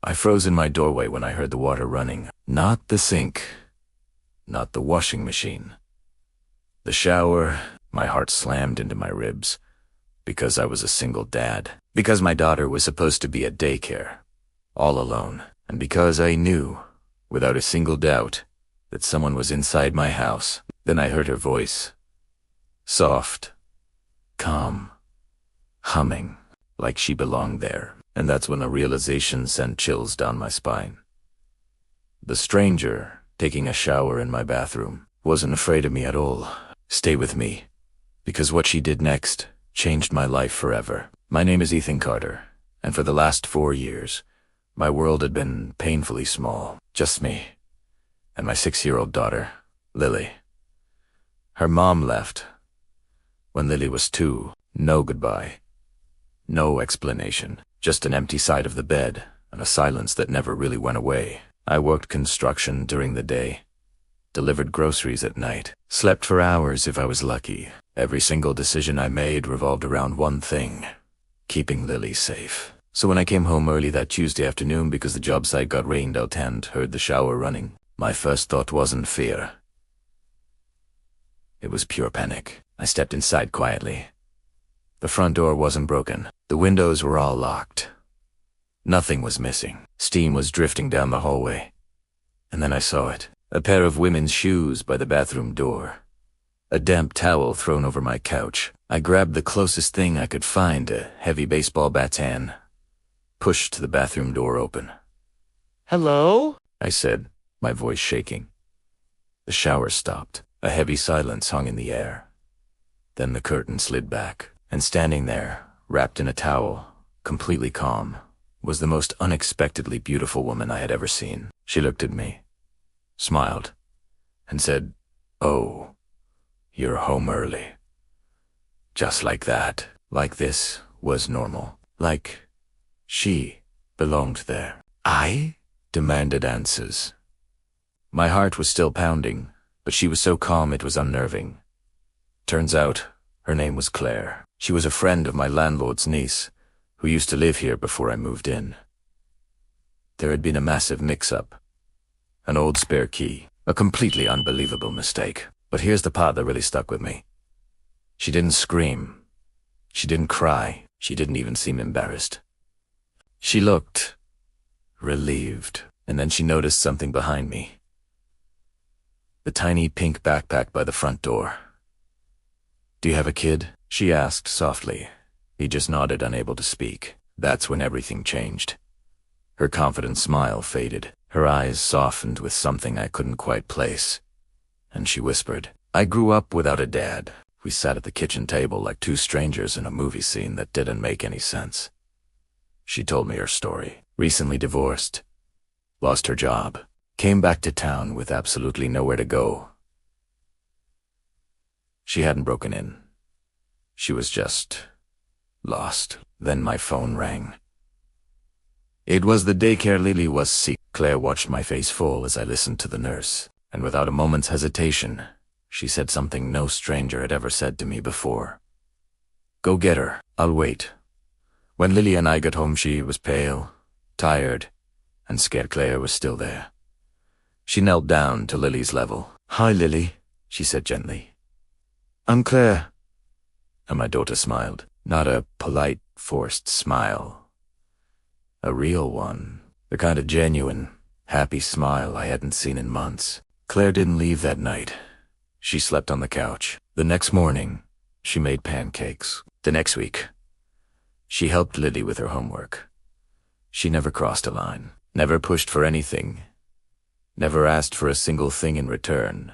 I froze in my doorway when I heard the water running. Not the sink. Not the washing machine. The shower. My heart slammed into my ribs. Because I was a single dad. Because my daughter was supposed to be at daycare. All alone. And because I knew, without a single doubt, that someone was inside my house. Then I heard her voice. Soft. Calm. Humming. Like she belonged there. And that's when a realization sent chills down my spine. The stranger, taking a shower in my bathroom, wasn't afraid of me at all. Stay with me. Because what she did next changed my life forever. My name is Ethan Carter, and for the last 4 years, my world had been painfully small. Just me. And my 6-year-old daughter, Lily. Her mom left. When Lily was 2, no goodbye. No explanation. Just an empty side of the bed, and a silence that never really went away. I worked construction during the day, delivered groceries at night, slept for hours if I was lucky. Every single decision I made revolved around one thing: keeping Lily safe. So when I came home early that Tuesday afternoon because the job site got rained out and heard the shower running, my first thought wasn't fear. It was pure panic. I stepped inside quietly. The front door wasn't broken. The windows were all locked. Nothing was missing. Steam was drifting down the hallway. And then I saw it. A pair of women's shoes by the bathroom door. A damp towel thrown over my couch. I grabbed the closest thing I could find, a heavy baseball baton. Pushed the bathroom door open. "Hello?" I said, my voice shaking. The shower stopped. A heavy silence hung in the air. Then the curtain slid back. And standing there, wrapped in a towel, completely calm, was the most unexpectedly beautiful woman I had ever seen. She looked at me, smiled, and said, "Oh, you're home early." Just like that. Like this was normal. Like she belonged there. I demanded answers. My heart was still pounding, but she was so calm it was unnerving. Turns out, her name was Claire. She was a friend of my landlord's niece, who used to live here before I moved in. There had been a massive mix-up. An old spare key. A completely unbelievable mistake. But here's the part that really stuck with me. She didn't scream. She didn't cry. She didn't even seem embarrassed. She looked relieved, and then she noticed something behind me. The tiny pink backpack by the front door. "Do you have a kid?" she asked softly. He just nodded, unable to speak. That's when everything changed. Her confident smile faded. Her eyes softened with something I couldn't quite place. And she whispered, "I grew up without a dad." We sat at the kitchen table like two strangers in a movie scene that didn't make any sense. She told me her story. Recently divorced. Lost her job. Came back to town with absolutely nowhere to go. She hadn't broken in. She was just lost. Then my phone rang. It was the daycare Lily was sick. Claire watched my face fall as I listened to the nurse, and without a moment's hesitation, she said something no stranger had ever said to me before. "Go get her. I'll wait." When Lily and I got home, she was pale, tired, and scared Claire was still there. She knelt down to Lily's level. "Hi, Lily," she said gently. "I'm Claire." And my daughter smiled. Not a polite, forced smile. A real one. The kind of genuine, happy smile I hadn't seen in months. Claire didn't leave that night. She slept on the couch. The next morning, she made pancakes. The next week, she helped Lily with her homework. She never crossed a line. Never pushed for anything. Never asked for a single thing in return.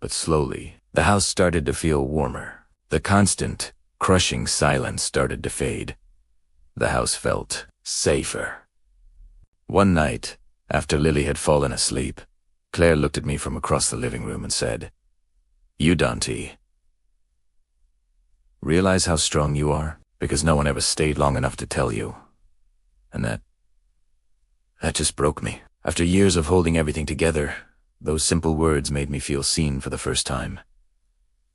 But slowly, the house started to feel warmer. The constant, crushing silence started to fade. The house felt safer. One night, after Lily had fallen asleep, Claire looked at me from across the living room and said, "You, Dante, realize how strong you are? Because no one ever stayed long enough to tell you." And that just broke me. After years of holding everything together, those simple words made me feel seen for the first time.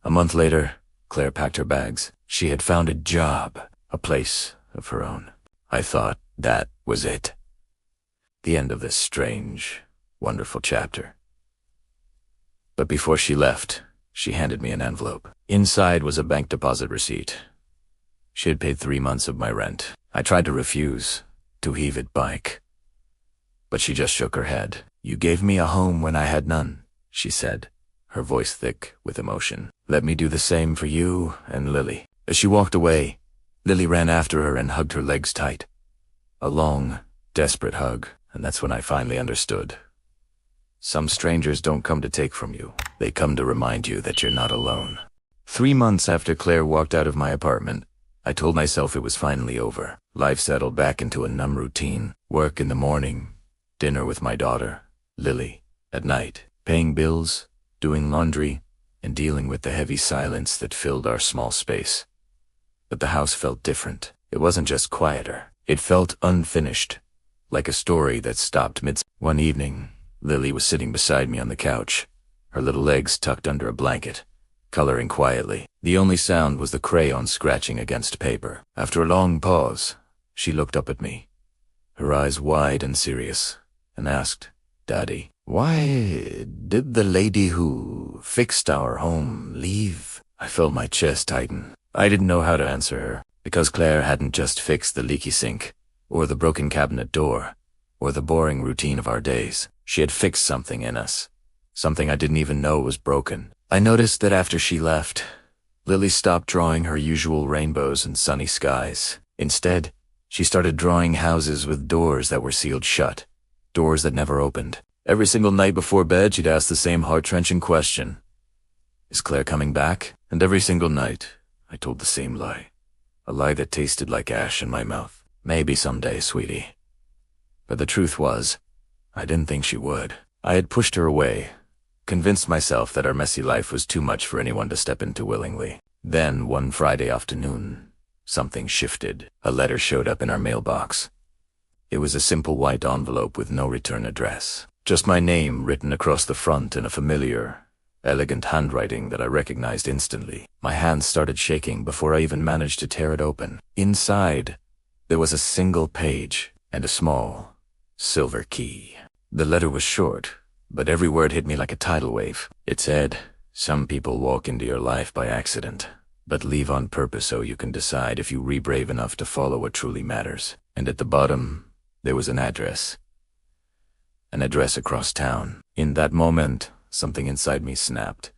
A month later, Claire packed her bags. She had found a job, a place of her own. I thought that was it. The end of this strange, wonderful chapter. But before she left, she handed me an envelope. Inside was a bank deposit receipt. She had paid 3 months of my rent. I tried to refuse, to heave it back. But she just shook her head. "You gave me a home when I had none," she said, her voice thick with emotion. "Let me do the same for you and Lily." As she walked away, Lily ran after her and hugged her legs tight. A long, desperate hug, and that's when I finally understood. Some strangers don't come to take from you. They come to remind you that you're not alone. 3 months after Claire walked out of my apartment, I told myself it was finally over. Life settled back into a numb routine. Work in the morning, dinner with my daughter, Lily, at night, paying bills, doing laundry, and dealing with the heavy silence that filled our small space. But the house felt different. It wasn't just quieter. It felt unfinished, like a story that stopped mid. One evening, Lily was sitting beside me on the couch, her little legs tucked under a blanket, coloring quietly. The only sound was the crayon scratching against paper. After a long pause, she looked up at me, her eyes wide and serious, and asked, "Daddy, why did the lady who fixed our home leave?" I felt my chest tighten. I didn't know how to answer her, because Claire hadn't just fixed the leaky sink, or the broken cabinet door, or the boring routine of our days. She had fixed something in us, something I didn't even know was broken. I noticed that after she left, Lily stopped drawing her usual rainbows and sunny skies. Instead, she started drawing houses with doors that were sealed shut, doors that never opened. Every single night before bed, she'd ask the same heart-wrenching question: "Is Claire coming back?" And every single night, I told the same lie, a lie that tasted like ash in my mouth. "Maybe someday, sweetie." But the truth was, I didn't think she would. I had pushed her away, convinced myself that our messy life was too much for anyone to step into willingly. Then, one Friday afternoon, something shifted. A letter showed up in our mailbox. It was a simple white envelope with no return address. Just my name written across the front in a familiar, elegant handwriting that I recognized instantly. My hands started shaking before I even managed to tear it open. Inside, there was a single page and a small, silver key. The letter was short, but every word hit me like a tidal wave. It said, "Some people walk into your life by accident, but leave on purpose so you can decide if you be brave enough to follow what truly matters." And at the bottom, there was an address. An address across town. In that moment, something inside me snapped.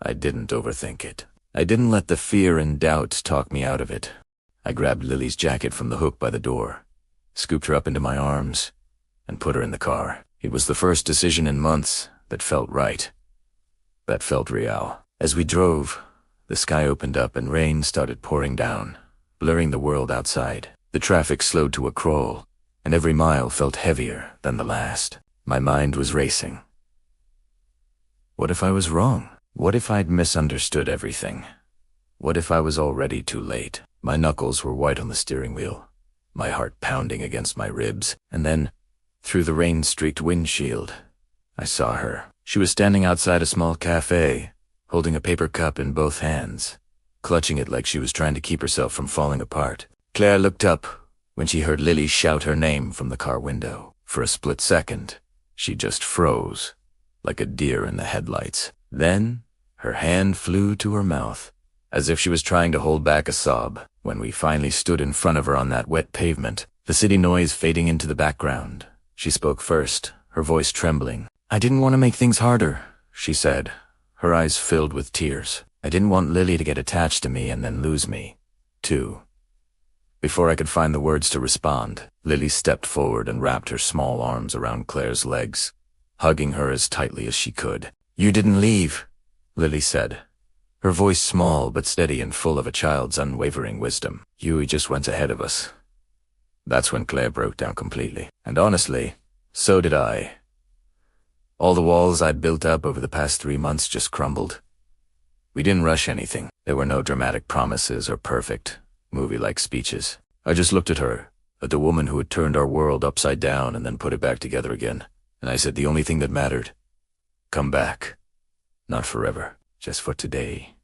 I didn't overthink it. I didn't let the fear and doubt talk me out of it. I grabbed Lily's jacket from the hook by the door, scooped her up into my arms, and put her in the car. It was the first decision in months that felt right, that felt real. As we drove, the sky opened up and rain started pouring down, blurring the world outside. The traffic slowed to a crawl, and every mile felt heavier than the last. My mind was racing. What if I was wrong? What if I'd misunderstood everything? What if I was already too late? My knuckles were white on the steering wheel, my heart pounding against my ribs. And then, through the rain-streaked windshield, I saw her. She was standing outside a small cafe, holding a paper cup in both hands, clutching it like she was trying to keep herself from falling apart. Claire looked up when she heard Lily shout her name from the car window. For a split second, she just froze, like a deer in the headlights. Then, her hand flew to her mouth, as if she was trying to hold back a sob. When we finally stood in front of her on that wet pavement, the city noise fading into the background, she spoke first, her voice trembling. "I didn't want to make things harder," she said, her eyes filled with tears. "I didn't want Lily to get attached to me and then lose me, too." Before I could find the words to respond, Lily stepped forward and wrapped her small arms around Claire's legs, hugging her as tightly as she could. "You didn't leave," Lily said, her voice small but steady and full of a child's unwavering wisdom. "You just went ahead of us." That's when Claire broke down completely. And honestly, so did I. All the walls I'd built up over the past 3 months just crumbled. We didn't rush anything. There were no dramatic promises or perfect, movie-like speeches. I just looked at her, at the woman who had turned our world upside down and then put it back together again. And I said the only thing that mattered: come back. Not forever, just for today.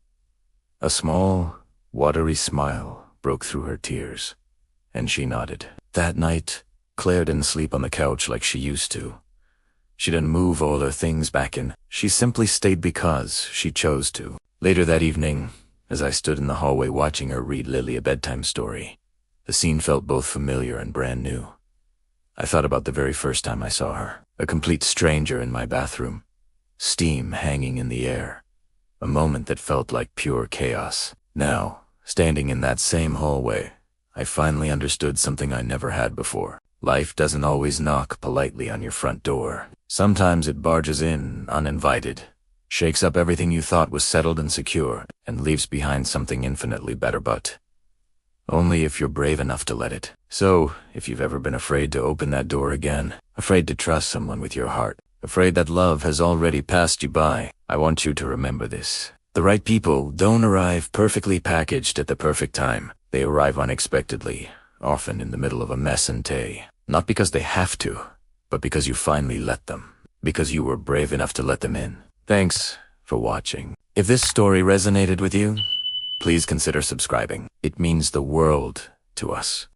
A small, watery smile broke through her tears, and she nodded. That night, Claire didn't sleep on the couch like she used to. She didn't move all her things back in. She simply stayed because she chose to. Later that evening, as I stood in the hallway watching her read Lily a bedtime story, the scene felt both familiar and brand new. I thought about the very first time I saw her, a complete stranger in my bathroom, steam hanging in the air, a moment that felt like pure chaos. Now, standing in that same hallway, I finally understood something I never had before. Life doesn't always knock politely on your front door. Sometimes it barges in uninvited, shakes up everything you thought was settled and secure, and leaves behind something infinitely better, but only if you're brave enough to let it. So, if you've ever been afraid to open that door again, afraid to trust someone with your heart, afraid that love has already passed you by, I want you to remember this. The right people don't arrive perfectly packaged at the perfect time. They arrive unexpectedly, often in the middle of a mess and day. Not because they have to, but because you finally let them. Because you were brave enough to let them in. Thanks for watching. If this story resonated with you, please consider subscribing. It means the world to us.